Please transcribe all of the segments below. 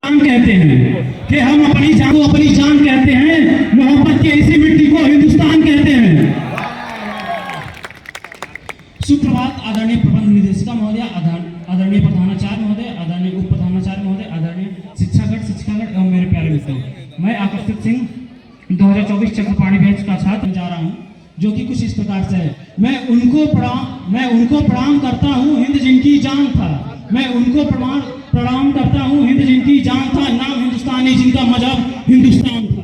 कहते हैं कि हम अपनी जान कहते हैं, मोहब्बत की ऐसी मिट्टी को हिंदुस्तान कहते हैं। सुप्रभात आदरणीय प्रबंध निदेशिका महोदय, आदरणीय प्रधानाचार्य महोदय, आदरणीय उप प्रधानाचार्य महोदय, आदरणीय शिक्षागण एवं मेरे प्यारे मित्रों, मैं आकर्षित सिंह 2024 चक्रपाणी बैच का छात्र जा रहा हूं, जो कि कुछ इस प्रकार से है। मैं उनको प्रणाम करता हूं, हिंद जिनकी जान था। मैं उनको प्रणाम करता हूं, हिंद जिनकी जान था, नाम हिंदुस्तानी जिनका मजहब हिंदुस्तान था।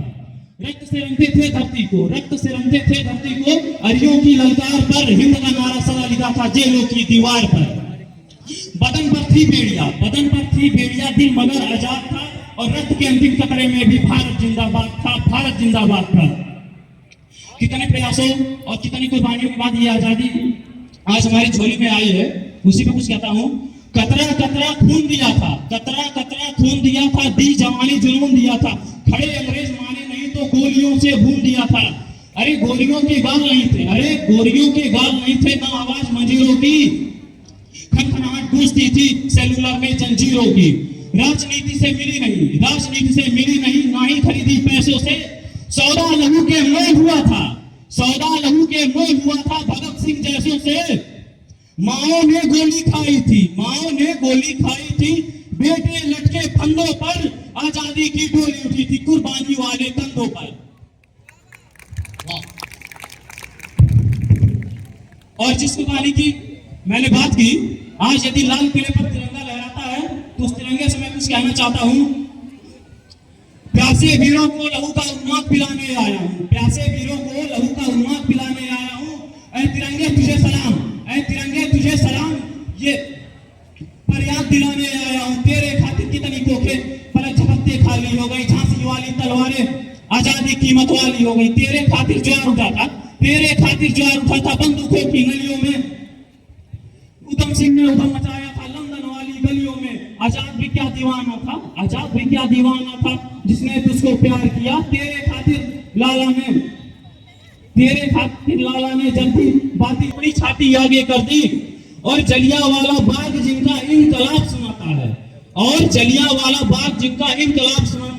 रक्त से रंगते थे धरती को, अरियों की ललकार पर हिंद का नारा सदा लिखा था जेलों की दीवार पर। बदन पर थी बेड़िया, दिल मगर आजाद था, और रक्त के अंतिम कतरे में भी भारत जिंदाबाद था। कितने प्रयासों और कितनी कुर्बानियों के बाद ये आजादी आज हमारी झोली में आई है। उसी पे कुछ कहता हूँ। कतरा कतरा खून दिया था, दी जवानी जुनून दिया था, खड़े अंग्रेज माने नहीं तो गोलियों से भून दिया था। अरे गोलियों के गाल नहीं थे, ना आवाज मंजीरों की, खनखनाहट गूंजती थी सेलुलर में जंजीरों की। राजनीति से मिली नहीं, ना ही खरीदी पैसों से। सौदा लहू के मोल हुआ था भगत सिंह जैसों से। माओ ने गोली खाई थी, बेटे लटके फंदों पर, आजादी की डोली उठी थी कुर्बानी वाले कंधों पर। और जिस कुर्बानी की मैंने बात की, आज यदि लाल किले पर तिरंगा लहराता है तो उस तिरंगे से मैं कुछ कहना चाहता हूं। प्यासे वीरों को लहू का उन्माद पिलाने आया हूं, ऐ तिरंगे तुझे सलाम, ये फरियाद दिलाने आया हूं। तेरे खातिर कितनी कोखे पलक झपकते खाली हो गई, झांसी वाली तलवारें आजादी कीमत वाली हो गई। तेरे खातिर ज्वार उठा था बंदूकों की गलियों में। उधम सिंह ने उधम मचाया था लंदन वाली गलियों में। आजाद भी क्या दीवाना था जिसने तुझको प्यार किया। तेरे खातिर लाला ने जल्दी बाती अपनी छाती आगे कर दी। और जलियांवाला बाग जिनका इनकलाब सुनाता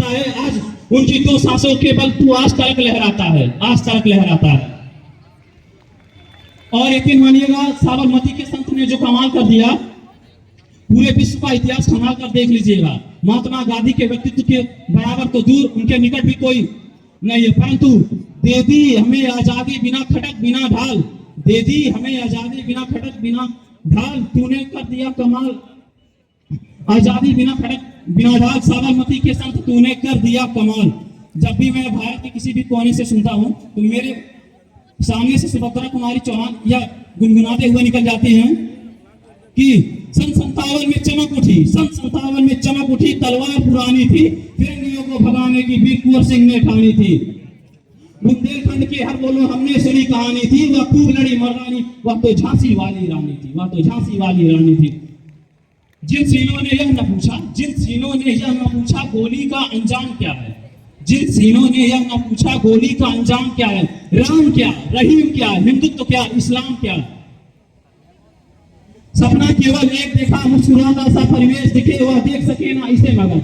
है, आज उनकी दो सांसों के बल तू आज तक लहराता है। और यकीन मानिएगा, साबरमती के संत ने जो कमाल कर दिया, पूरे विश्व का इतिहास संभाल कर देख लीजिएगा। महात्मा गांधी के व्यक्तित्व के बराबर तो दूर, उनके निकट भी कोई नहीं है। परंतु दे दी हमें आजादी बिना खटक बिना ढाल, तूने कर दिया कमाल। आजादी बिना खटक बिना ढाल, साबरमती के संत तूने कर दिया कमाल। जब भी मैं भारत के किसी भी कोने से सुनता हूँ तो मेरे सामने से सुभद्रा कुमारी चौहान या गुनगुनाते हुए निकल जाते हैं कि सन 57 में चमक उठी, तलवार पुरानी थी, फिरंगियों को भगाने की वीर कुंवर सिंह ने ठानी थी। बुंदेलखंड के हर बोलो हमने सुनी कहानी थी, वह खूब लड़ी मर्दानी, वह तो झांसी वाली रानी थी। जिन सीनों ने यह न पूछा गोली का अंजाम क्या है, राम क्या, रहीम क्या, हिंदुत्व क्या, इस्लाम क्या। सपना केवल एक देखा, मुस्कुराता सा परिवेश दिखे, वह देख सके ना इसे मगर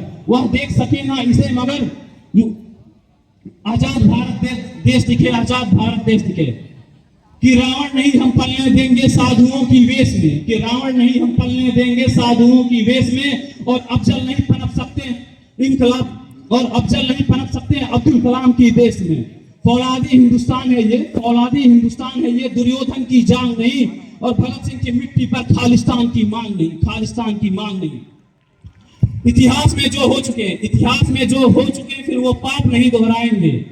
आजाद भारत देश दिखे। कि रावण नहीं हम पलने देंगे साधुओं की वेश में, और अफजल नहीं पनप सकते अब्दुल कलाम की देश में। फौलादी हिंदुस्तान है ये, दुर्योधन की जांग नहीं, और भगत सिंह की मिट्टी पर खालिस्तान की मांग नहीं। इतिहास में जो हो चुके फिर वो पाप नहीं दोहराएंगे।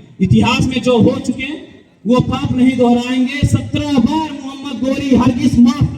17 बार मोहम्मद गोरी हरगिज माफ